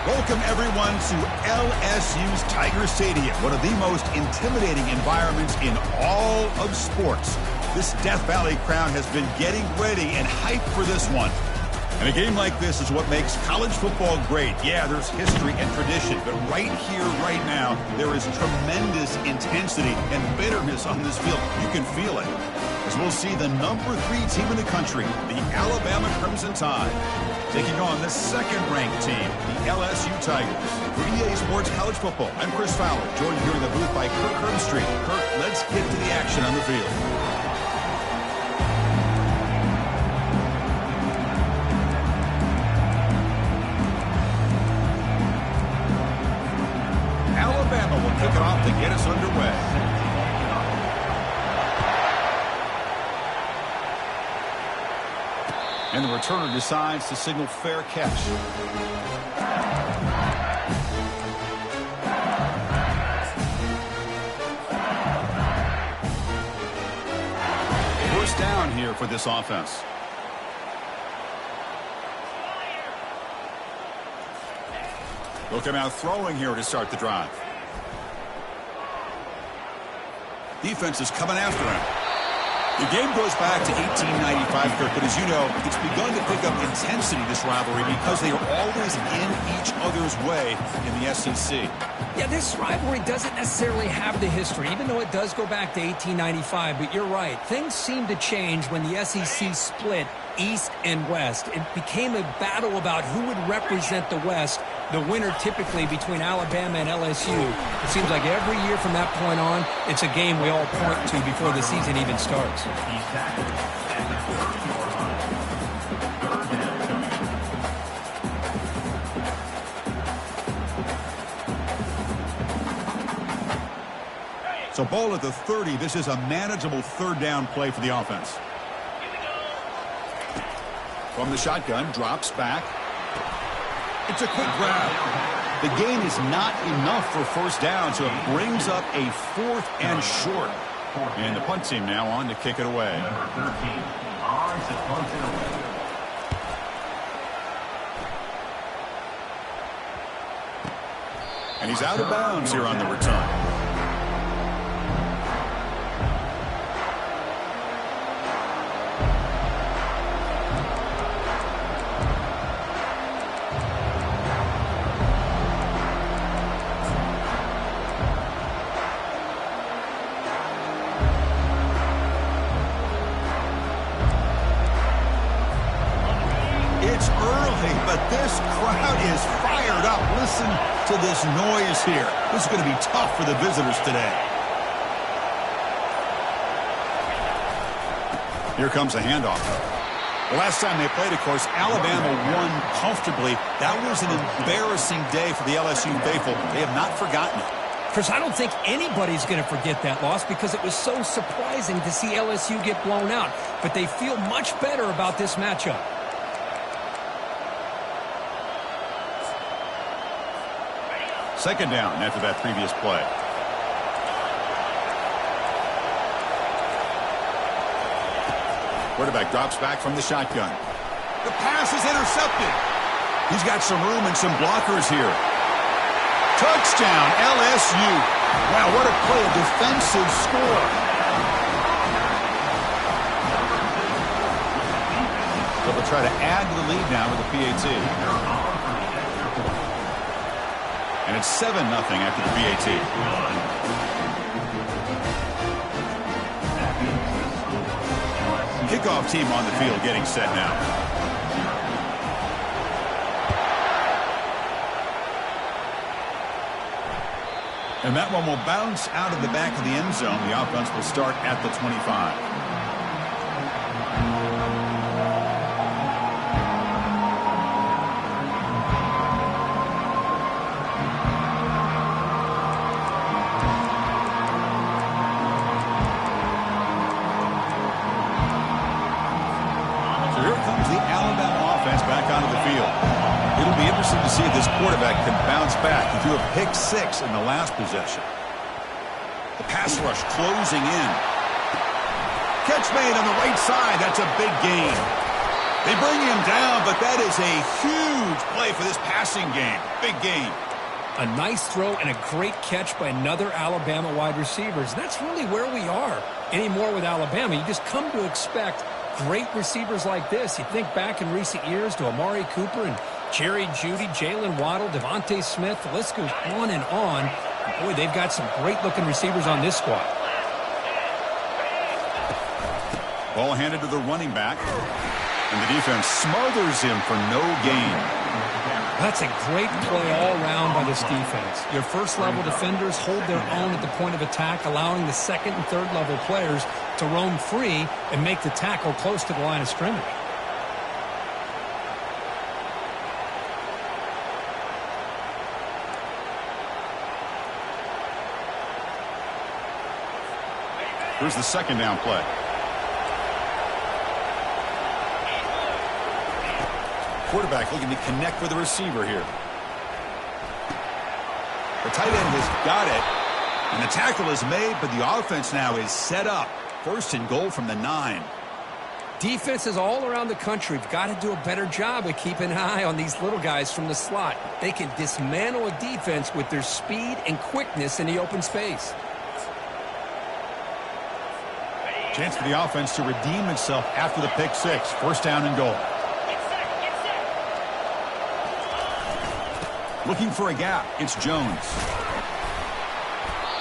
Welcome, everyone, to LSU's Tiger Stadium, one of the most intimidating environments in all of sports. This Death Valley crowd has been getting ready and hyped for this one. And a game like this is what makes college football great. Yeah, there's history and tradition, but right here, right now, there is tremendous intensity and bitterness on this field. You can feel it. As we'll see the number 3 team in the country, the Alabama Crimson Tide, taking on the second-ranked team, the LSU Tigers. For EA Sports College Football, I'm Chris Fowler, joined here in the booth by Kirk Herbstreit. Kirk, let's get to the action on the field. Alabama will kick it off to get us underway. And the returner decides to signal fair catch. First down here for this offense. They'll come out throwing here to start the drive. Defense is coming after him. The game goes back to 1895, Kirk, but as you know, it's begun to pick up intensity, this rivalry, because they are always in each other's way in the SEC. Yeah, this rivalry doesn't necessarily have the history, even though it does go back to 1895, but you're right. Things seem to change when the SEC split East and West. It became a battle about who would represent the West, the winner typically between Alabama and LSU. It seems like every year from that point on, it's a game we all point to before the season even starts. So ball at the 30. This is a manageable third down play for the offense. From the shotgun, drops back. It's a quick grab. The gain is not enough for first down, so it brings up a 4th and short. And the punt team now on to kick it away. Number 13, on to punt it away. And he's out of bounds here on the return. It's early, but this crowd is fired up. Listen to this noise here. This is going to be tough for the visitors today. Here comes a handoff. The last time they played, of course, Alabama won comfortably. That was an embarrassing day for the LSU faithful. They have not forgotten it. Chris, I don't think anybody's going to forget that loss because it was so surprising to see LSU get blown out. But they feel much better about this matchup. Second down after that previous play. Quarterback drops back from the shotgun. The pass is intercepted. He's got some room and some blockers here. Touchdown, LSU. Wow, what a play, a defensive score. So they'll try to add to the lead now with a PAT. And it's 7-0 after the PAT. Kickoff team on the field getting set now. And that one will bounce out of the back of the end zone. The offense will start at the 25. To see if this quarterback can bounce back. He threw a pick 6 in the last possession. The pass rush closing in. Catch made on the right side. That's a big gain. They bring him down, but that is a huge play for this passing game. Big game. A nice throw and a great catch by another Alabama wide receivers. That's really where we are anymore with Alabama. You just come to expect great receivers like this. You think back in recent years to Amari Cooper and Jerry Jeudy, Jalen Waddle, Devontae Smith. The list goes on and on. Boy, they've got some great-looking receivers on this squad. Ball handed to the running back. And the defense smothers him for no gain. That's a great play all around by this defense. Your first-level defenders hold their own at the point of attack, allowing the second- and third-level players to roam free and make the tackle close to the line of scrimmage. Here's the second down play. Quarterback looking to connect with the receiver here. The tight end has got it. And the tackle is made, but the offense now is set up. First and goal from the 9. Defenses all around the country have got to do a better job of keeping an eye on these little guys from the slot. They can dismantle a defense with their speed and quickness in the open space. Chance for the offense to redeem itself after the pick six. First down and goal. Looking for a gap. It's Jones.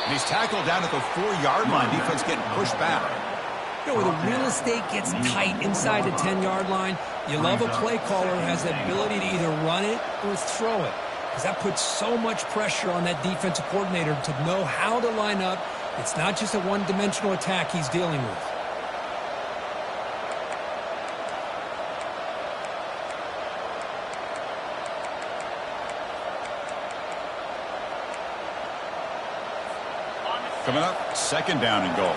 And he's tackled down at the 4-yard line. Defense getting pushed back. You know, where the real estate gets tight inside the 10-yard line, you love a play caller who has the ability to either run it or throw it. Because that puts so much pressure on that defensive coordinator to know how to line up. It's not just a one-dimensional attack he's dealing with. Coming up, second down and goal.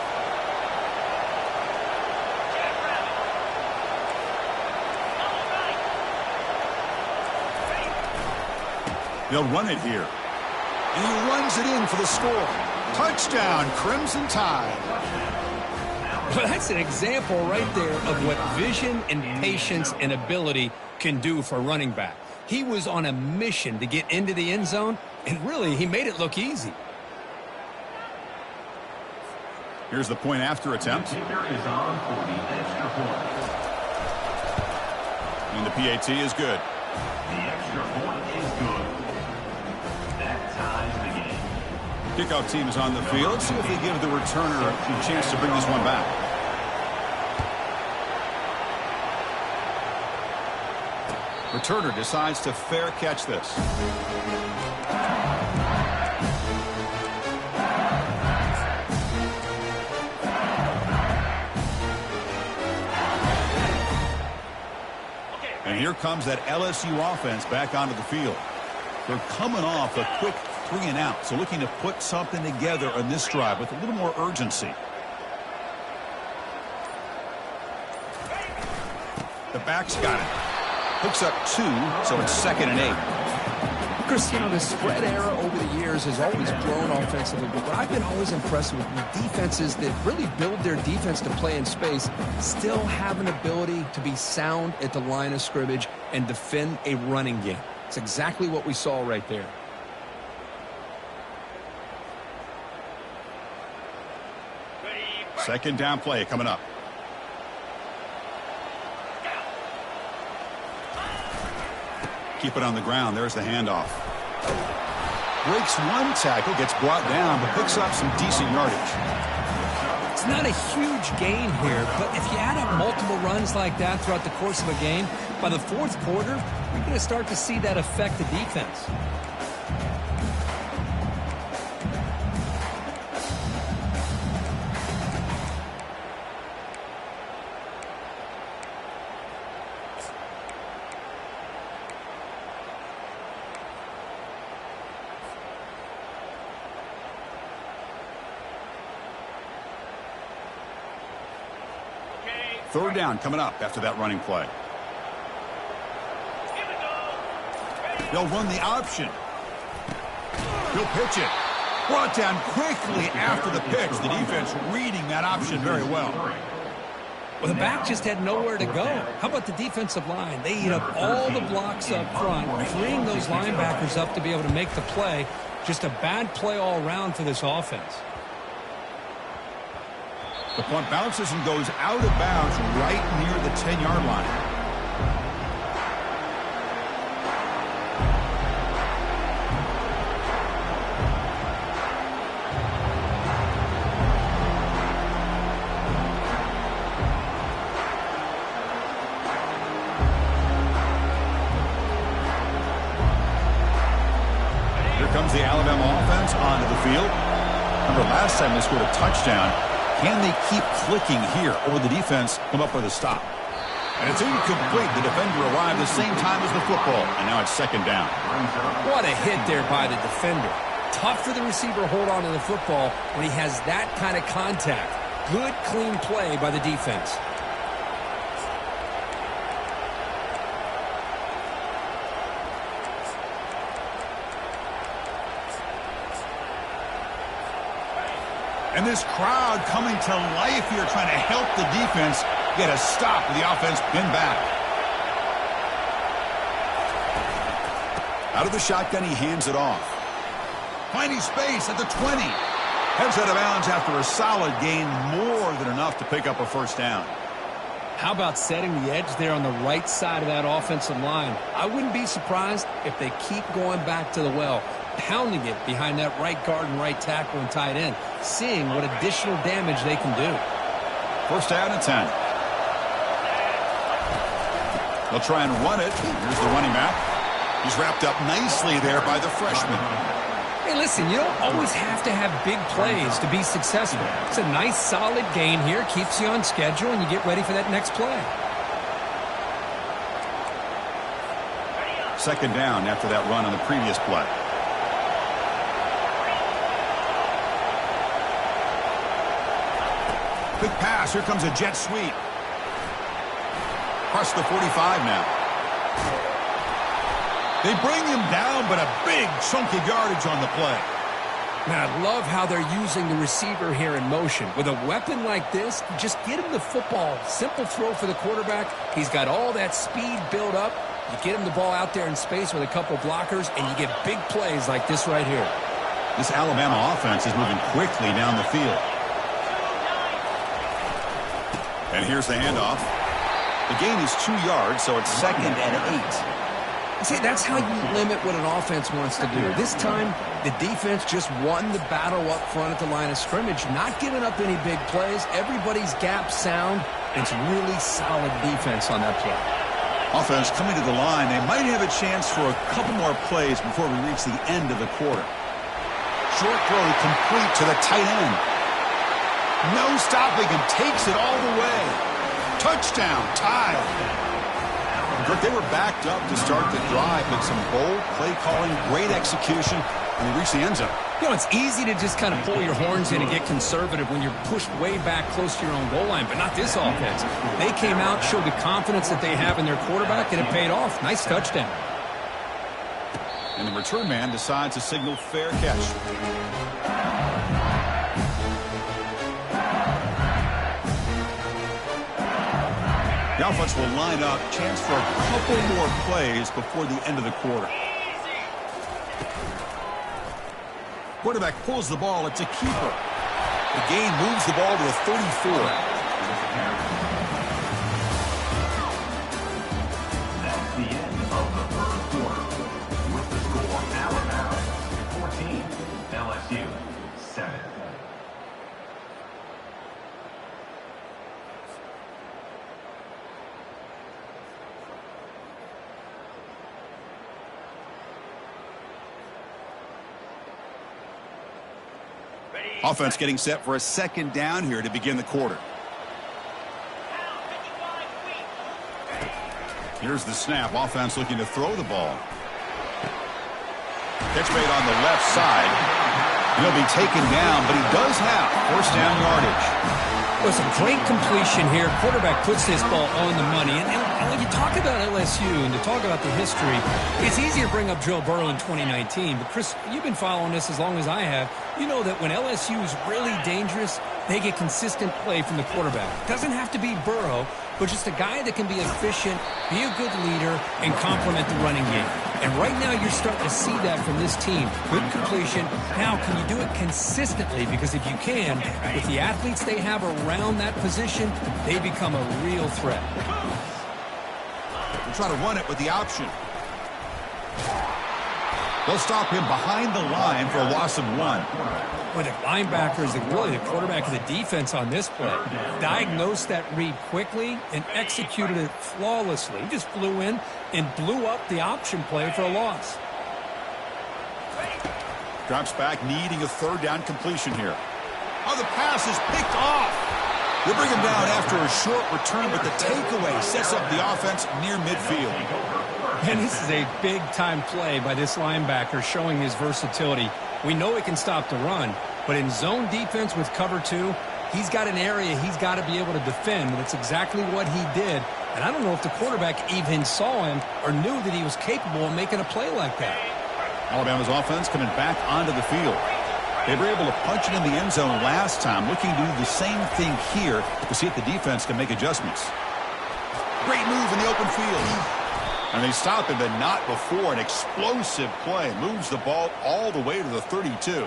They'll run it here. And he runs it in for the score. Touchdown, Crimson Tide. Well, that's an example right there of what vision and patience and ability can do for a running back. He was on a mission to get into the end zone, and really, he made it look easy. Here's the point after attempt. Kicker is on for the extra point. And the PAT is good. The extra point is good. That ties the game. Kickoff team is on the field. See if they give the returner a chance to bring this one back. Returner decides to fair catch this. And here comes that LSU offense back onto the field. They're coming off a quick 3-and-out, so looking to put something together on this drive with a little more urgency. The back's got it. Hooks up 2, so it's 2nd and 8. Chris, you know, the spread era over the years has always grown offensively, but what I've been always impressed with defenses that really build their defense to play in space still have an ability to be sound at the line of scrimmage and defend a running game. It's exactly what we saw right there. Second down play coming up. Keep it on the ground. There's the handoff. Breaks one tackle, gets brought down, but picks up some decent yardage. It's not a huge gain here, but if you add up multiple runs like that throughout the course of a game, by the fourth quarter, you're going to start to see that affect the defense. Third down coming up after that running play. They'll run the option. He'll pitch it. Brought down quickly after the pitch. The defense reading that option very well. Well, the back just had nowhere to go. How about the defensive line? They eat up all the blocks up front, freeing those linebackers up to be able to make the play. Just a bad play all around for this offense. The punt bounces and goes out of bounds right near the 10-yard line. Comes the Alabama offense onto the field. Remember last time they scored a touchdown. Can they keep clicking here, or will the defense come up with a stop? And it's incomplete. The defender arrived the same time as the football, and now it's second down. What a hit there by the defender. Tough for the receiver to hold on to the football when he has that kind of contact. Good, clean play by the defense. And this crowd coming to life here, trying to help the defense get a stop with the offense pinned back. Out of the shotgun, he hands it off. Finding space at the 20. Heads out of bounds after a solid gain, more than enough to pick up a first down. How about setting the edge there on the right side of that offensive line? I wouldn't be surprised if they keep going back to the well, pounding it behind that right guard and right tackle and tight end, seeing what additional damage they can do. First down and 10. They'll try and run it. Here's the running back. He's wrapped up nicely there by the freshman. Hey, listen, you don't always have to have big plays to be successful. It's a nice, solid gain here. Keeps you on schedule, and you get ready for that next play. Second down after that run on the previous play. Quick pass. Here comes a jet sweep. Across the 45 now. They bring him down, but a big chunk of yardage on the play. Now, I love how they're using the receiver here in motion. With a weapon like this, just get him the football. Simple throw for the quarterback. He's got all that speed built up. You get him the ball out there in space with a couple blockers, and you get big plays like this right here. This Alabama offense is moving quickly down the field. And here's the handoff. The gain is 2 yards, so it's second and 8. See, that's how you limit what an offense wants to do. This time, the defense just won the battle up front at the line of scrimmage, not giving up any big plays. Everybody's gap sound. It's really solid defense on that play. Offense coming to the line. They might have a chance for a couple more plays before we reach the end of the quarter. Short throw complete to the tight end. No stopping him. Takes it all the way. Touchdown. Tied. Look, they were backed up to start the drive, but some bold play calling, great execution, and they reached the end zone. You know, it's easy to just kind of pull your horns in and get conservative when you're pushed way back close to your own goal line, but not this offense. They came out, showed the confidence that they have in their quarterback, and it paid off. Nice touchdown. And the return man decides to signal fair catch. The offense will line up, chance for a couple more plays before the end of the quarter. Quarterback pulls the ball. It's a keeper. The gain moves the ball to the 34. That's the end of the first quarter. With the score, Alabama 14, LSU 7. Offense getting set for a second down here to begin the quarter. Here's the snap. Offense looking to throw the ball. Catch made on the left side. He'll be taken down, but he does have first down yardage. Listen, great completion here. Quarterback puts this ball on the money. And when you talk about LSU and to talk about the history, it's easy to bring up Joe Burrow in 2019. But, Chris, you've been following this as long as I have. You know that when LSU is really dangerous, they get consistent play from the quarterback. Doesn't have to be Burrow, but just a guy that can be efficient, be a good leader, and complement the running game. And right now you're starting to see that from this team. Good completion. Now, can you do it consistently? Because if you can, with the athletes they have around that position, they become a real threat. We'll try to run it with the option. They'll stop him behind the line for a loss of 1. Well, the linebacker is really the quarterback of the defense on this play. Diagnosed that read quickly and executed it flawlessly. He just flew in and blew up the option play for a loss. Drops back, needing a third down completion here. Oh, the pass is picked off. They bring him down after a short return, but the takeaway sets up the offense near midfield. And this is a big-time play by this linebacker showing his versatility. We know he can stop the run, but in zone defense with cover 2, he's got an area he's got to be able to defend, and that's exactly what he did. And I don't know if the quarterback even saw him or knew that he was capable of making a play like that. Alabama's offense coming back onto the field. They were able to punch it in the end zone last time, looking to do the same thing here to see if the defense can make adjustments. Great move in the open field. And they stop him, but not before. An explosive play. Moves the ball all the way to the 32.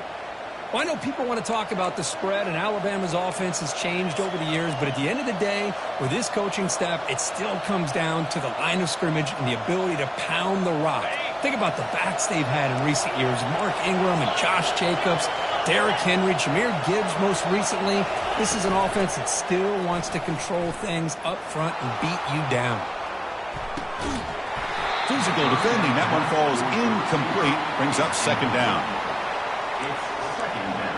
Well, I know people want to talk about the spread, and Alabama's offense has changed over the years, but at the end of the day, with this coaching staff, it still comes down to the line of scrimmage and the ability to pound the rock. Think about the backs they've had in recent years. Mark Ingram and Josh Jacobs, Derrick Henry, Jahmyr Gibbs most recently. This is an offense that still wants to control things up front and beat you down. Physical defending. That one falls incomplete. Brings up second down. It's second down.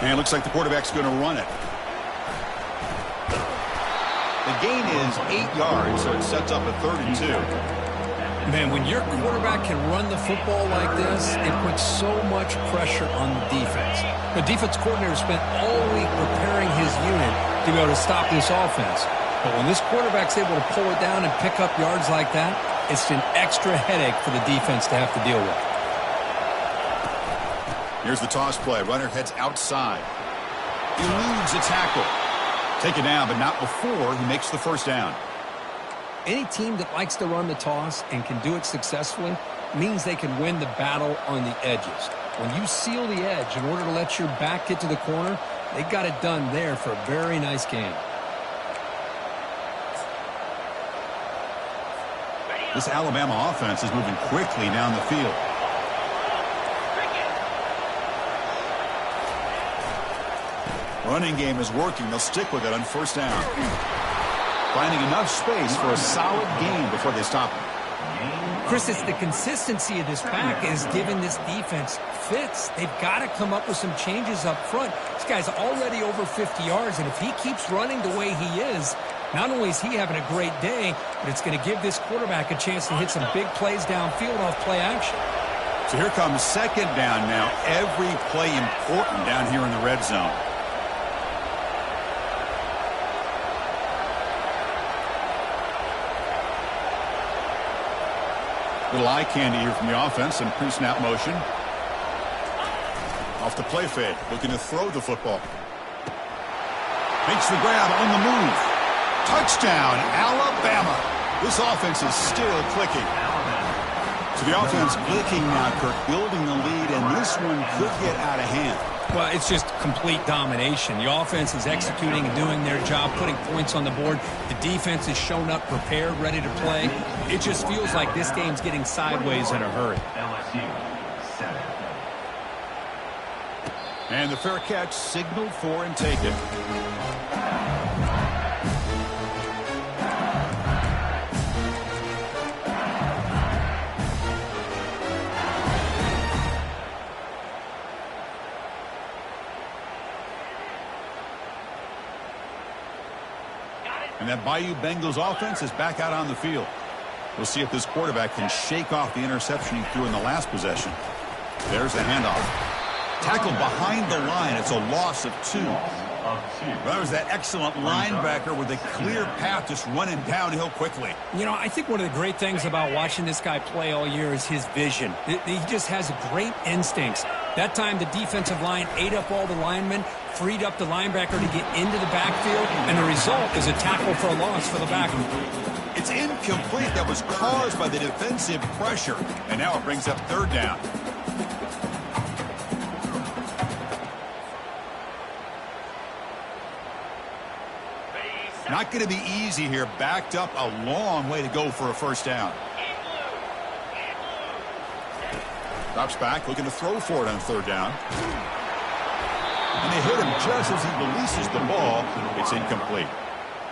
And it looks like the quarterback's going to run it. The gain is 8 yards, so it sets up a 32. Man, when your quarterback can run the football like this, it puts so much pressure on the defense. The defense coordinator spent all week preparing his unit to be able to stop this offense. But when this quarterback's able to pull it down and pick up yards like that, it's an extra headache for the defense to have to deal with. Here's the toss play. Runner heads outside. Eludes a tackle. Taken down, but not before he makes the first down. Any team that likes to run the toss and can do it successfully means they can win the battle on the edges. When you seal the edge in order to let your back get to the corner, they got it done there for a very nice game. This Alabama offense is moving quickly down the field. Running game is working. They'll stick with it on first down. Finding enough space for a solid gain before they stop him. Chris, it's the consistency of this pack is giving this defense fits. They've got to come up with some changes up front. This guy's already over 50 yards, and if he keeps running the way he is, not only is he having a great day, but it's going to give this quarterback a chance to hit some big plays downfield off play action. So here comes second down now. Every play important down here in the red zone. Little eye candy here from the offense and pre-snap motion. Off the play fake, looking to throw the football. Makes the grab on the move. Touchdown, Alabama. This offense is still clicking. So the offense clicking now, Kirk, building the lead, and this one could get out of hand. Well, it's just complete domination. The offense is executing and doing their job, putting points on the board. The defense is shown up, prepared, ready to play. It just feels like this game's getting sideways in a hurry. LSU 7. And the fair catch signaled for and taken. that Bayou Bengals offense is back out on the field. We'll see if this quarterback can shake off the interception he threw in the last possession. There's the handoff. Tackled behind the line. It's a loss of 2. That was that excellent linebacker with a clear path just running downhill quickly. You know, I think one of the great things about watching this guy play all year is his vision. He just has great instincts. That time the defensive line ate up all the linemen, freed up the linebacker to get into the backfield, and the result is a tackle for a loss for the backer. It's incomplete. That was caused by the defensive pressure. And now it brings up 3rd down. Not going to be easy here. Backed up a long way to go for a 1st down. Drops back, looking to throw for it on 3rd down. And they hit him just as he releases the ball. It's incomplete.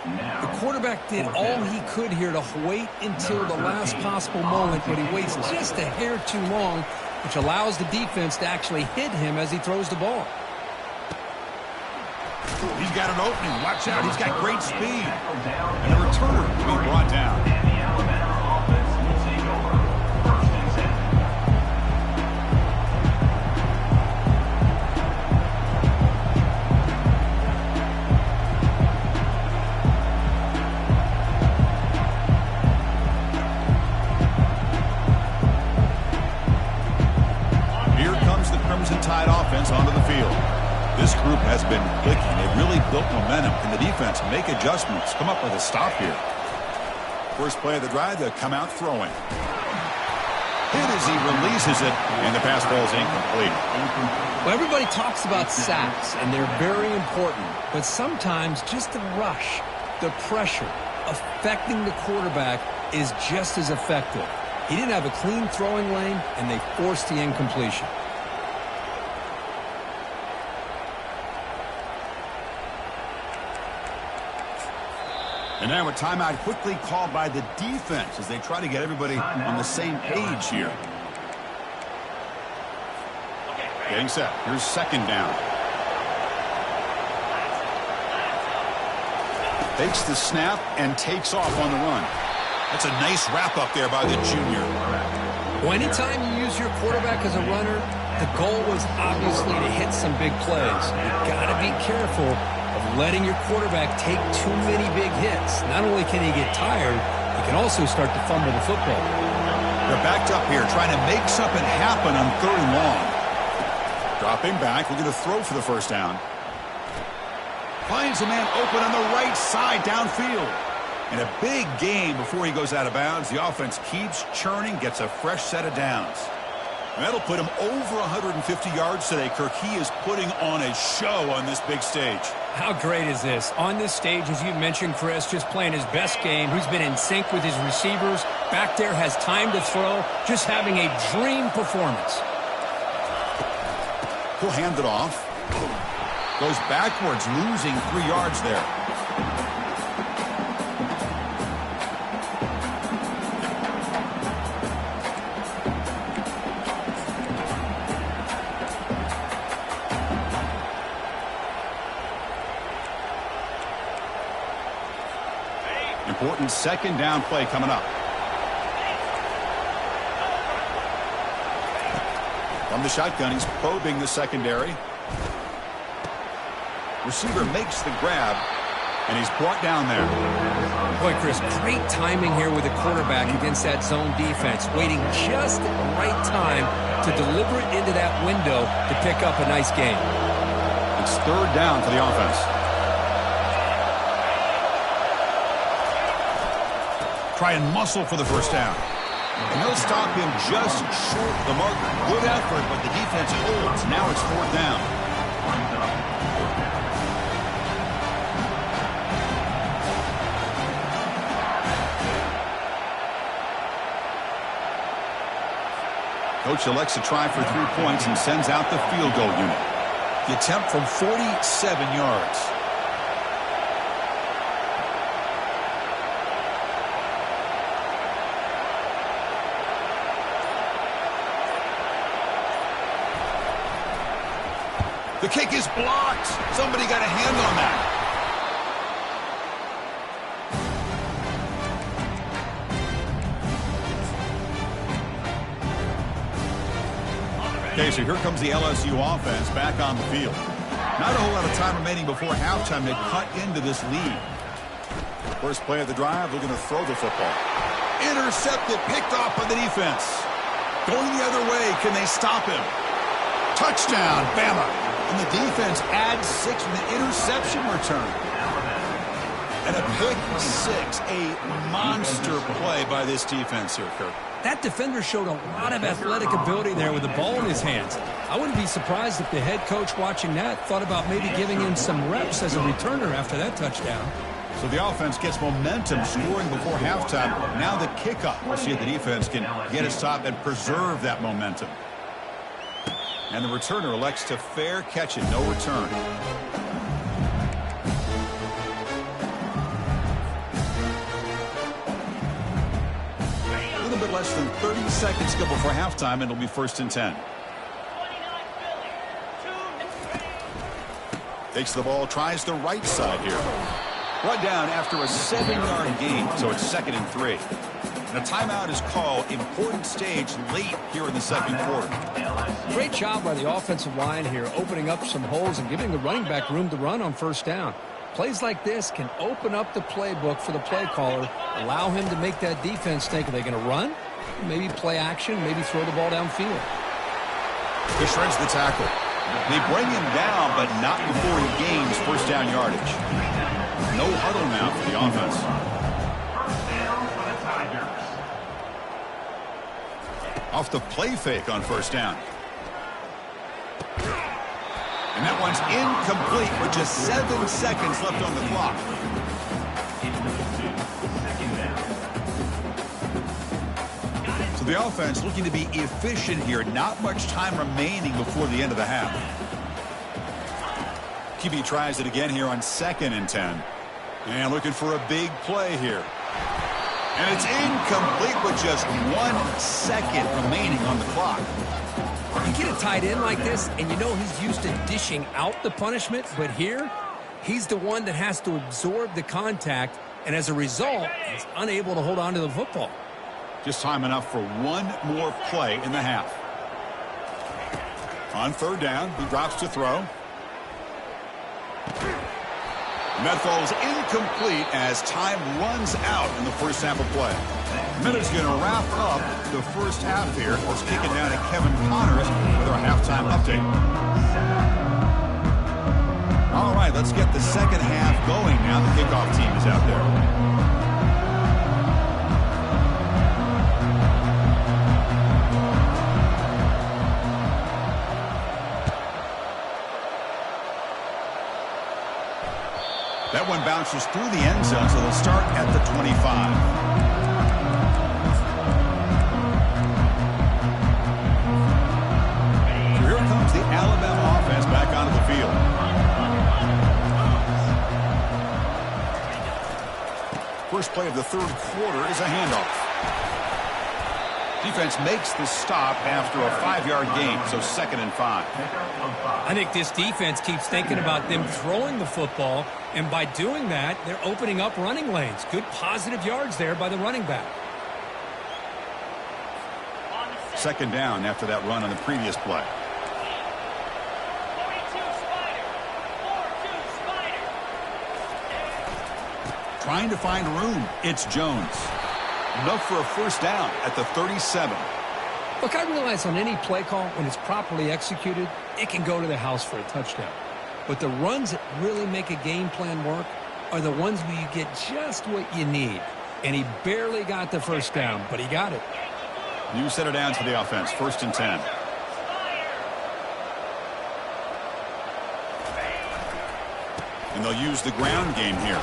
The quarterback did all he could here to wait until the last possible moment, but he waits just a hair too long, which allows the defense to actually hit him as he throws the ball. He's got an opening. Watch out. He's got great speed. And a returner to be brought down. And the Alabama offense will take over. 1st and 10. Here comes the Crimson Tide offense onto the field. This group has been clicking. They've really built momentum. Can the defense make adjustments? Come up with a stop here. First play of the drive, they'll come out throwing. Hit as he releases it, and the pass ball is incomplete. Well, everybody talks about sacks, and they're very important. But sometimes just the rush, the pressure, affecting the quarterback is just as effective. He didn't have a clean throwing lane, and they forced the incompletion. And now a timeout quickly called by the defense as they try to get everybody on the same page here. Getting set. Here's 2nd down. Takes the snap and takes off on the run. That's a nice wrap up there by the junior. Well, anytime you use your quarterback as a runner, the goal was obviously to hit some big plays. You've got to be careful of letting your quarterback take too many big hits. Not only can he get tired, he can also start to fumble the football. They're backed up here trying to make something happen on 3rd and long. Dropping back, we're going to throw for the 1st down. Finds a man open on the right side downfield. And a big gain before he goes out of bounds. The offense keeps churning, gets a fresh set of downs. And that'll put him over 150 yards today, Kirk. He is putting on a show on this big stage. How great is this? On this stage, as you mentioned, Chris, just playing his best game. He's been in sync with his receivers. Back there, has time to throw. Just having a dream performance. He'll hand it off. Goes backwards, losing 3 yards there. Important 2nd down play coming up. From the shotgun, he's probing the secondary. Receiver makes the grab, and he's brought down there. Boy, Chris, great timing here with the quarterback against that zone defense, waiting just at the right time to deliver it into that window to pick up a nice gain. It's 3rd down for the offense. Try and muscle for the 1st down. And they'll stop him just short of the marker. Good effort, but the defense holds. Now it's 4th down. Coach elects to try for 3 points and sends out the field goal unit. The attempt from 47 yards. The kick is blocked. Somebody got a hand on that. Okay, so here comes the LSU offense back on the field. Not a whole lot of time remaining before halftime to cut into this lead. First play of the drive, they're going to throw the football. Intercepted, picked off by the defense. Going the other way, can they stop him? Touchdown, Bama. And the defense adds 6 with an interception return. And a pick 6, a monster play by this defense here, Kirk. That defender showed a lot of athletic ability there with the ball in his hands. I wouldn't be surprised if the head coach watching that thought about maybe giving him some reps as a returner after that touchdown. So the offense gets momentum, scoring before halftime. Now the kickoff. We'll see if the defense can get a stop and preserve that momentum. And the returner elects to fair catch it. No return. A little bit less than 30 seconds to go before halftime, and it'll be 1st and 10. Takes the ball, tries the right side here. Run down after a 7-yard gain, so it's 2nd and 3. And a timeout is called. Important stage late here in the second quarter. Great job by the offensive line here, opening up some holes and giving the running back room to run on 1st down. Plays like this can open up the playbook for the play caller, allow him to make that defense think, are they going to run? Maybe play action, maybe throw the ball downfield. He shreds the tackle. They bring him down, but not before he gains 1st down yardage. No huddle now for the offense. Off the play fake on 1st down. And that one's incomplete with just 7 seconds left on the clock. So the offense looking to be efficient here. Not much time remaining before the end of the half. QB tries it again here on 2nd and 10. And looking for a big play here. And it's incomplete with just 1 second remaining on the clock. You get a tight end like this, and you know he's used to dishing out the punishment, but here, he's the one that has to absorb the contact, and as a result, he's unable to hold on to the football. Just time enough for one more play in the half. On 3rd down, he drops to throw. And that falls incomplete as time runs out in the 1st half of play. Miller's going to wrap up the 1st half here. Let's kick it down to Kevin Connors with our halftime update. All right, let's get the 2nd half going now. The kickoff team is out there. That one bounces through the end zone, so they'll start at the 25. So here comes the Alabama offense back onto the field. First play of the 3rd quarter is a handoff. Defense makes the stop after a 5-yard gain, so 2nd and 5. I think this defense keeps thinking about them throwing the football, and by doing that, they're opening up running lanes. Good positive yards there by the running back. 2nd down after that run on the previous play. Trying to find room. It's Jones. Enough for a 1st down at the 37. Look, I realize on any play call, when it's properly executed, it can go to the house for a touchdown. But the runs that really make a game plan work are the ones where you get just what you need. And he barely got the 1st down, but he got it. You set it down to the offense. 1st and 10. And they'll use the ground game here.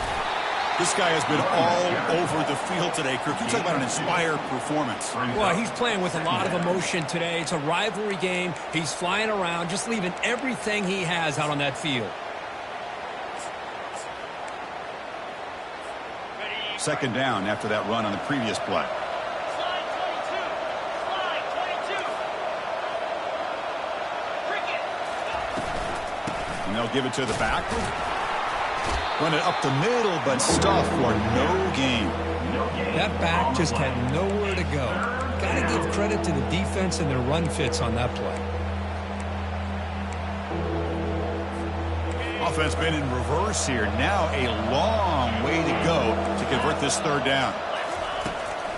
This guy has been all over the field today, Kirk. You talk about an inspired performance. Well, he's playing with a lot of emotion today. It's a rivalry game. He's flying around, just leaving everything he has out on that field. 2nd down after that run on the previous play. And they'll give it to the back. Run it up the middle, but stuff for no gain. That back just had nowhere to go. Got to give credit to the defense and their run fits on that play. Offense been in reverse here. Now a long way to go to convert this third down.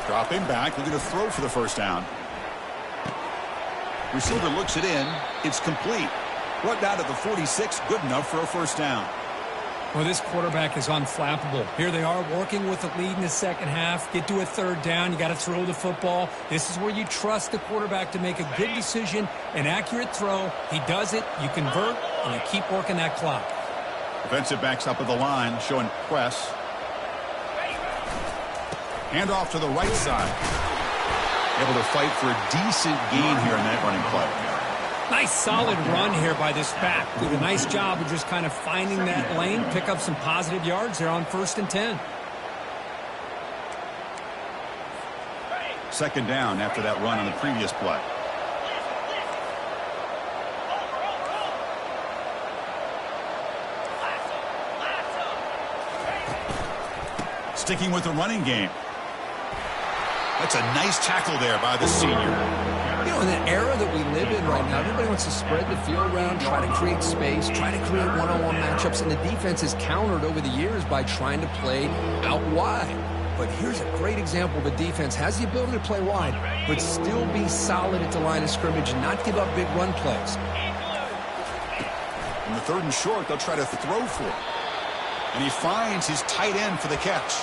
Dropping back, looking to throw for the first down. Receiver looks it in. It's complete. Brought down to the 46, good enough for a first down. Well, this quarterback is unflappable. Here they are working with the lead in the second half. Get to a third down. You got to throw the football. This is where you trust the quarterback to make a good decision, an accurate throw. He does it. You convert, and you keep working that clock. Defensive backs up at the line, showing press. Hand off to the right side. Able to fight for a decent gain here in that running play. Nice solid run here by this back. Did a nice job of just kind of finding that lane, pick up some positive yards there on 1st and 10. Second down after that run on the previous play. Sticking with the running game. That's a nice tackle there by the senior. You know, in the era that we live in right now, everybody wants to spread the field around, try to create space, try to create one-on-one matchups, and the defense has countered over the years by trying to play out wide. But here's a great example. The defense has the ability to play wide, but still be solid at the line of scrimmage and not give up big run plays. In the 3rd and short, they'll try to throw for it. And he finds his tight end for the catch.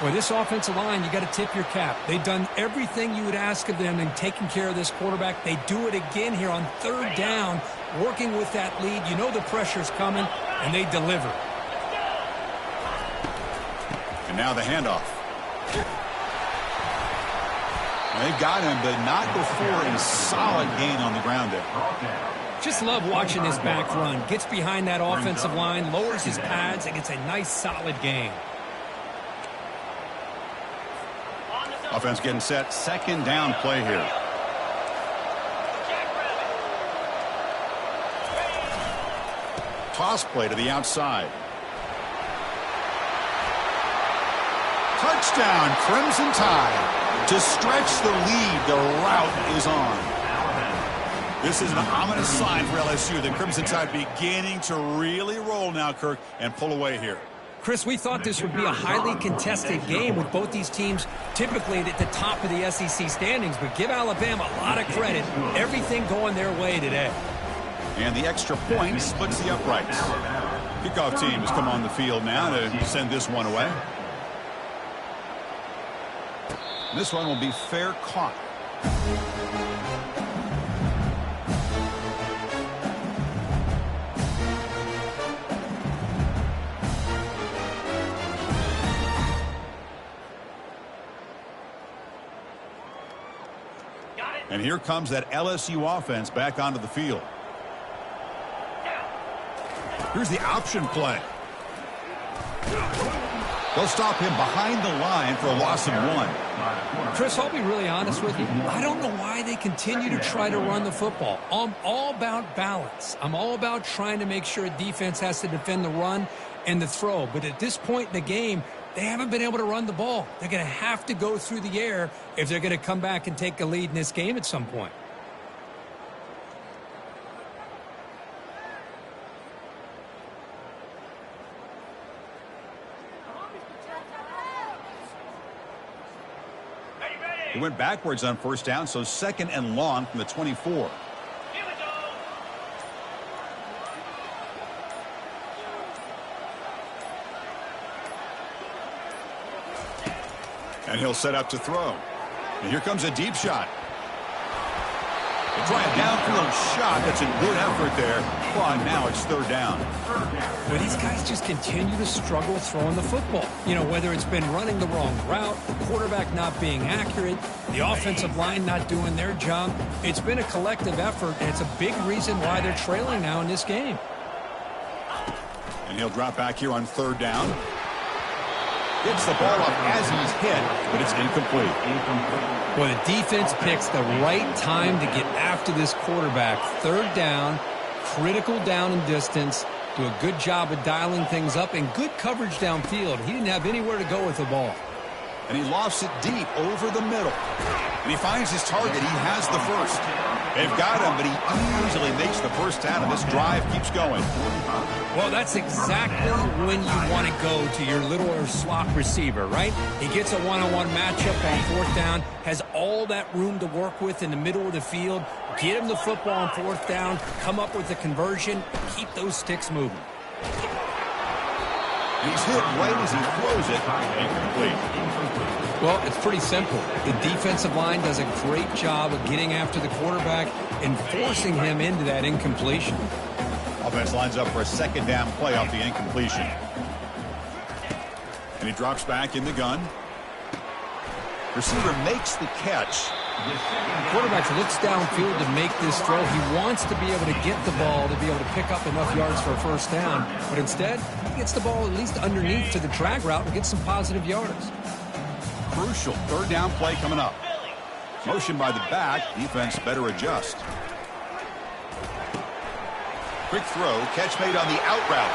Well, this offensive line, you got to tip your cap. They've done everything you would ask of them in taking care of this quarterback. They do it again here on 3rd down, working with that lead. You know the pressure's coming, and they deliver. And now the handoff. And they've got him, but not before a solid gain on the ground there. Just love watching this back run. Gets behind that offensive line, lowers his pads, and gets a nice solid gain. Offense getting set. Second down play here. Toss play to the outside. Touchdown, Crimson Tide. To stretch the lead, the route is on. This is an ominous sign for LSU. The Crimson Tide beginning to really roll now, Kirk, and pull away here. Chris, we thought this would be a highly contested game with both these teams typically at the top of the SEC standings, but give Alabama a lot of credit. Everything going their way today. And the extra point splits the uprights. Kickoff teams come on the field now to send this one away. This one will be fair caught. And here comes that LSU offense back onto the field. Here's the option play. They'll stop him behind the line for a loss of 1. Chris, I'll be really honest with you. I don't know why they continue to try to run the football. I'm all about balance. I'm all about trying to make sure a defense has to defend the run and the throw. But at this point in the game, they haven't been able to run the ball. They're going to have to go through the air if they're going to come back and take a lead in this game at some point. He went backwards on first down, so 2nd and long from the 24. And he'll set up to throw. And here comes a deep shot. They try a downfield shot. That's a good effort there. Well, now it's 3rd down. Well, these guys just continue to struggle throwing the football. You know, whether it's been running the wrong route, the quarterback not being accurate, the offensive line not doing their job. It's been a collective effort, and it's a big reason why they're trailing now in this game. And he'll drop back here on 3rd down. Gets the ball up as he's hit, but it's incomplete. Well, the defense picks the right time to get after this quarterback. 3rd down, critical down and distance. Do a good job of dialing things up and good coverage downfield. He didn't have anywhere to go with the ball. And he lofts it deep over the middle. And he finds his target. He has the first. They've got him, but he easily makes the first down, and this drive keeps going. Well, that's exactly when you want to go to your little or slot receiver, right? He gets a one-on-one matchup on fourth down, has all that room to work with in the middle of the field. Get him the football on fourth down, come up with a conversion, keep those sticks moving. He's hit right as he throws it. Incomplete. Well, it's pretty simple. The defensive line does a great job of getting after the quarterback and forcing him into that incompletion. Offense lines up for a second down play off the incompletion. And he drops back in the gun. Receiver makes the catch. The quarterback looks downfield to make this throw. He wants to be able to get the ball to be able to pick up enough yards for a first down. But instead, he gets the ball at least underneath to the drag route and gets some positive yards. Crucial third down play coming up. Motion by the back. Defense better adjust. Quick throw. Catch made on the out route.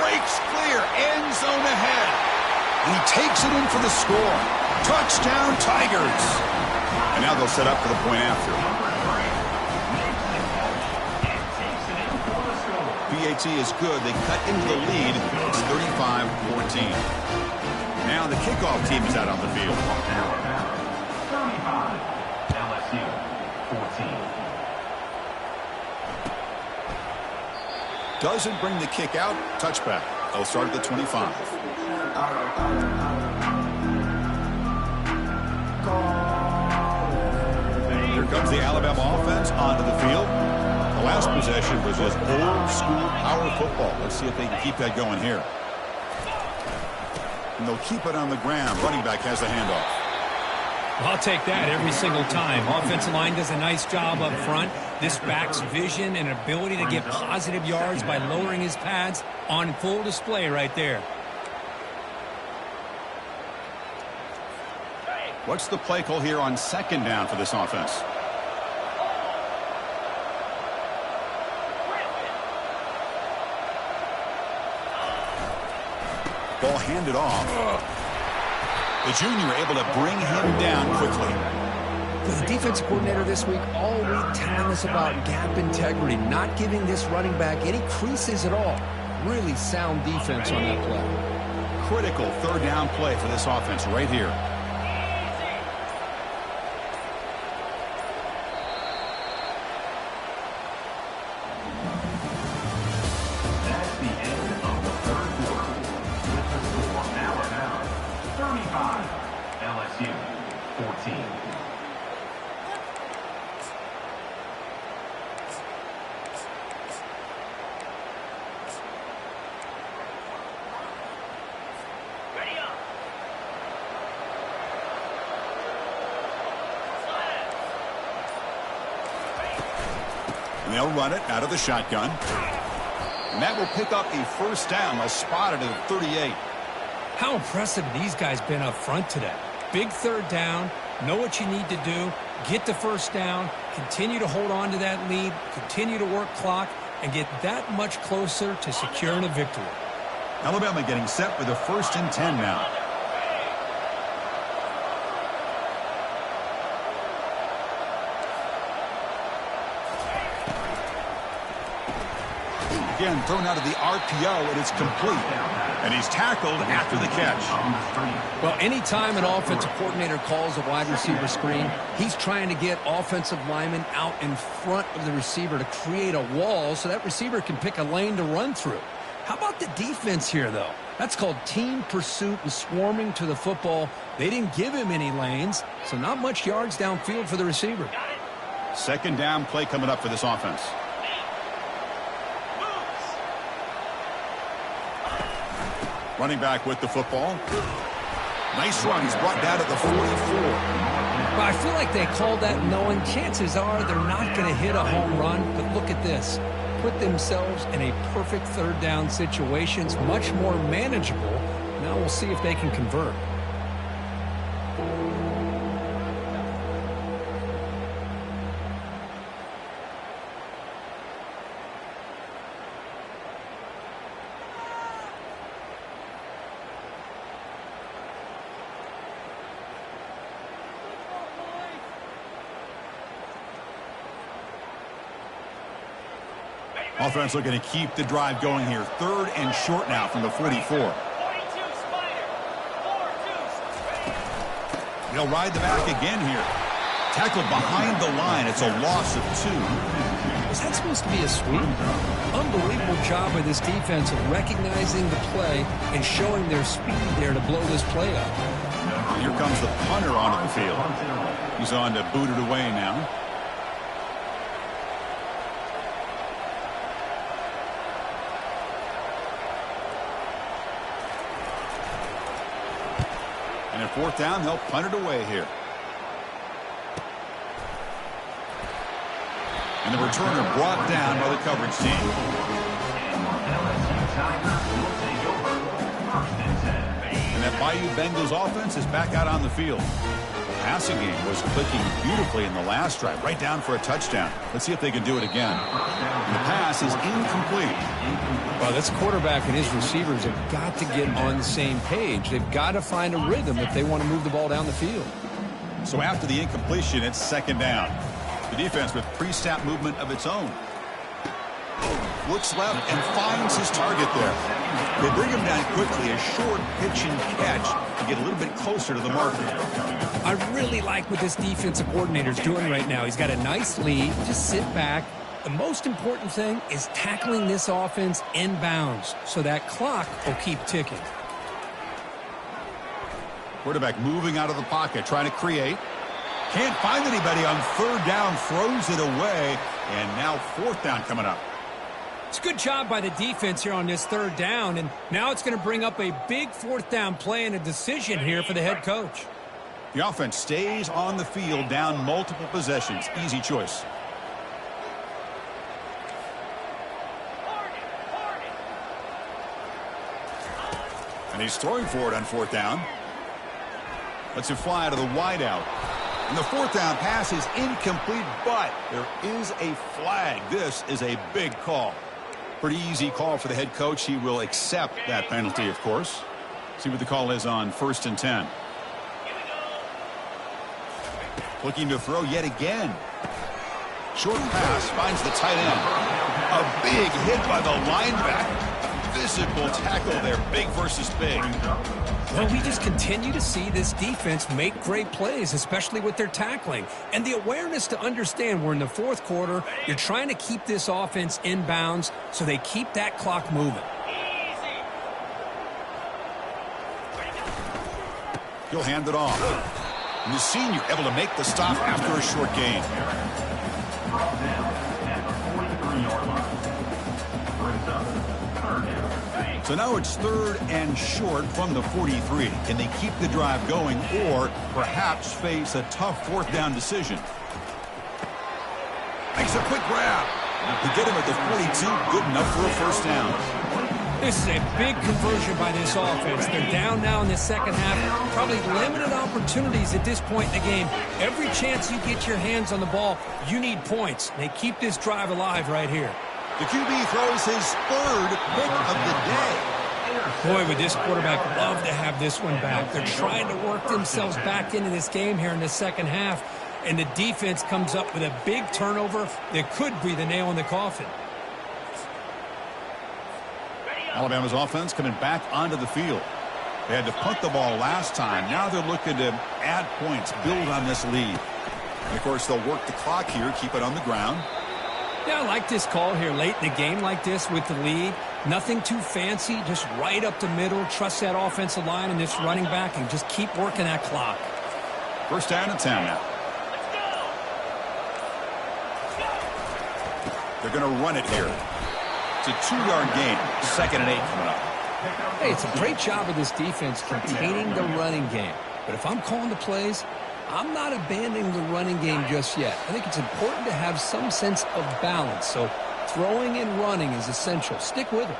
Breaks clear. End zone ahead. And he takes it in for the score. Touchdown, Tigers. And now they'll set up for the point after. PAT is good. They cut into the lead. It's 35-14. Now the kickoff team is out on the field. 35, LSU 14. Doesn't bring the kick out. Touchback. They'll start at the 25. Here comes the Alabama offense onto the field. The last possession was just old school power football. Let's see if they can keep that going here. And they'll keep it on the ground. Running back has the handoff. I'll take that every single time. Offensive line does a nice job up front. This back's vision and ability to get positive yards by lowering his pads on full display right there. What's the play call here on second down for this offense? Ball handed off. The junior able to bring him down quickly. For the defensive coordinator this week, all week telling us about gap integrity, not giving this running back any creases at all. Really sound defense on that play. Critical third down play for this offense right here. That's the end of the third quarter. With the score Alabama 35, LSU 14. And they'll run it out of the shotgun. And that will pick up a first down. They'll spot it at 38. How impressive these guys been up front today. Big third down, know what you need to do, get the first down, continue to hold on to that lead, continue to work clock, and get that much closer to securing a victory. Alabama getting set with a 1st and 10 now. Again, thrown out of the RPO, and it's complete. And he's tackled after the catch. Well, anytime an offensive coordinator calls a wide receiver screen, he's trying to get offensive linemen out in front of the receiver to create a wall so that receiver can pick a lane to run through. How about the defense here, though? That's called team pursuit and swarming to the football. They didn't give him any lanes, so not much yards downfield for the receiver. Second down play coming up for this offense. Running back with the football. Nice run. He's brought down at the 44. But I feel like they called that knowing chances are they're not going to hit a home run. But look at this. Put themselves in a perfect third down situation. It's much more manageable. Now we'll see if they can convert. Offense looking to keep the drive going here. 3rd and short now from the 44. They'll ride the back again here. Tackled behind the line. It's a loss of 2. Was that supposed to be a sweep? Unbelievable job by this defense of recognizing the play and showing their speed there to blow this play up. Here comes the punter onto the field. He's on to boot it away now. And at 4th down, they'll punt it away here. And the returner brought down by the coverage team. LSU Tigers will take over. 1st and 10. And that Bayou Bengals offense is back out on the field. The passing game was clicking beautifully in the last drive, right down for a touchdown. Let's see if they can do it again. And the pass is incomplete. Well, this quarterback and his receivers have got to get on the same page. They've got to find a rhythm if they want to move the ball down the field. So after the incompletion, it's 2nd down. The defense with pre-snap movement of its own. Looks left and finds his target there. They bring him down quickly, a short pitch and catch to get a little bit closer to the marker. I really like what this defensive coordinator is doing right now. He's got a nice lead. Just sit back. The most important thing is tackling this offense inbounds so that clock will keep ticking. Quarterback moving out of the pocket, trying to create. Can't find anybody on 3rd down, throws it away, and now 4th down coming up. It's a good job by the defense here on this 3rd down, and now it's going to bring up a big 4th down play and a decision here for the head coach. The offense stays on the field, down multiple possessions. Easy choice. And he's throwing for it on 4th down. Lets it fly out of the wideout. And the 4th down pass is incomplete, but there is a flag. This is a big call. Pretty easy call for the head coach. He will accept that penalty, of course. See what the call is on 1st and 10. Looking to throw yet again. Short pass finds the tight end. A big hit by the linebacker. Physical tackle there, big versus big. Well, we just continue to see this defense make great plays, especially with their tackling. And the awareness to understand we're in the 4th quarter, you're trying to keep this offense inbounds so they keep that clock moving. He'll hand it off. And the senior able to make the stop after a short gain. Brought down at the 43-yard line. Brings up 3rd down. So now it's 3rd and short from the 43. Can they keep the drive going or perhaps face a tough 4th down decision? Makes a quick grab. To get him at the 42, good enough for a 1st down. This is a big conversion by this offense. They're down now in the 2nd half. Probably limited opportunities at this point in the game. Every chance you get your hands on the ball, you need points. They keep this drive alive right here. The QB throws his 3rd pick of the day. Boy, would this quarterback love to have this one back. They're trying to work themselves back into this game here in the 2nd half. And the defense comes up with a big turnover that could be the nail in the coffin. Alabama's offense coming back onto the field. They had to punt the ball last time. Now they're looking to add points, build on this lead. And, of course, they'll work the clock here, keep it on the ground. Yeah, I like this call here late in the game like this with the lead. Nothing too fancy, just right up the middle. Trust that offensive line and this running back and just keep working that clock. 1st down and 10 now. They're going to run it here. It's a 2-yard gain. 2nd and 8 coming up. Hey, it's a great job of this defense containing the running game. But if I'm calling the plays, I'm not abandoning the running game just yet. I think it's important to have some sense of balance. So throwing and running is essential. Stick with it.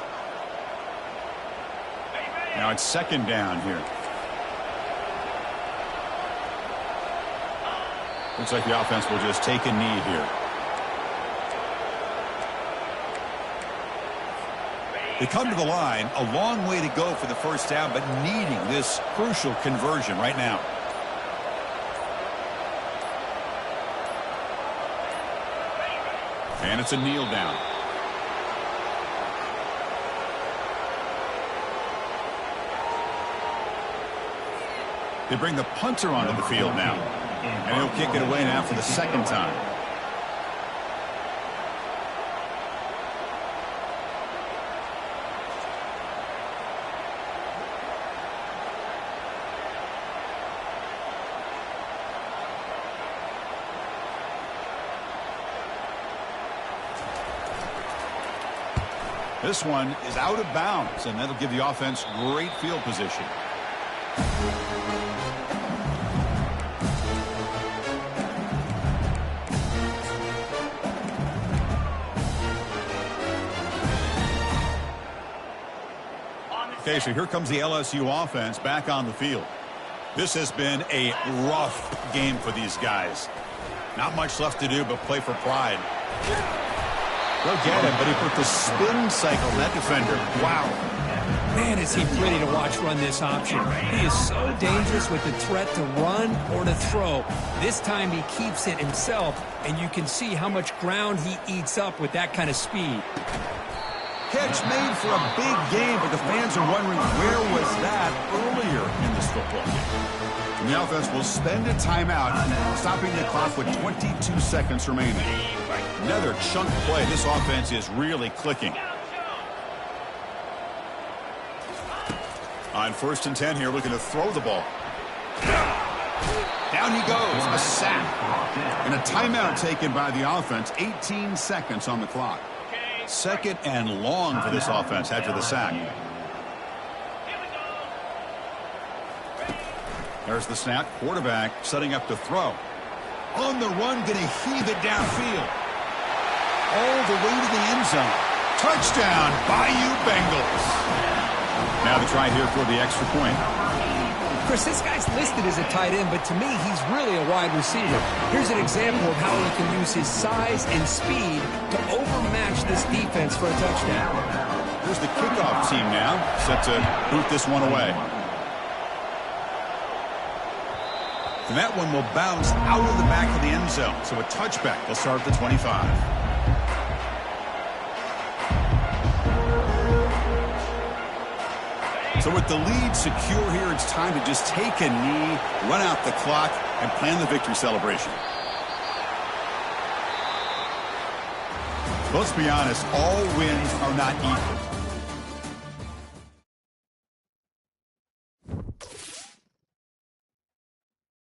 Now it's 2nd down here. Looks like the offense will just take a knee here. They come to the line, a long way to go for the 1st down, but needing this crucial conversion right now. And it's a kneel down. They bring the punter onto the field now. And he'll kick it away now for the second time. This one is out of bounds, and that'll give the offense great field position. Okay, so here comes the LSU offense back on the field. This has been a rough game for these guys. Not much left to do but play for pride. Go get him, but he put the spin cycle on that defender. Wow. Man, is he pretty to watch run this option. He is so dangerous with the threat to run or to throw. This time he keeps it himself, and you can see how much ground he eats up with that kind of speed. Catch made for a big game, but the fans are wondering where was that earlier in this football game. And the offense will spend a timeout, stopping the clock with 22 seconds remaining. Another chunk play. This offense is really clicking. On 1st and 10 here, looking to throw the ball. Down he goes, a sack. And a timeout taken by the offense, 18 seconds on the clock. 2nd and long for this offense after the sack. There's the snap. Quarterback setting up to throw. On the run, going to heave it downfield. All the way to the end zone. Touchdown, Bayou Bengals. Now the try here for the extra point. Chris, this guy's listed as a tight end, but to me, he's really a wide receiver. Here's an example of how he can use his size and speed to overmatch this defense for a touchdown. Here's the kickoff team now, set to boot this one away. And that one will bounce out of the back of the end zone. So a touchback will start at the 25. So with the lead secure here, it's time to just take a knee, run out the clock, and plan the victory celebration. Let's be honest, all wins are not equal.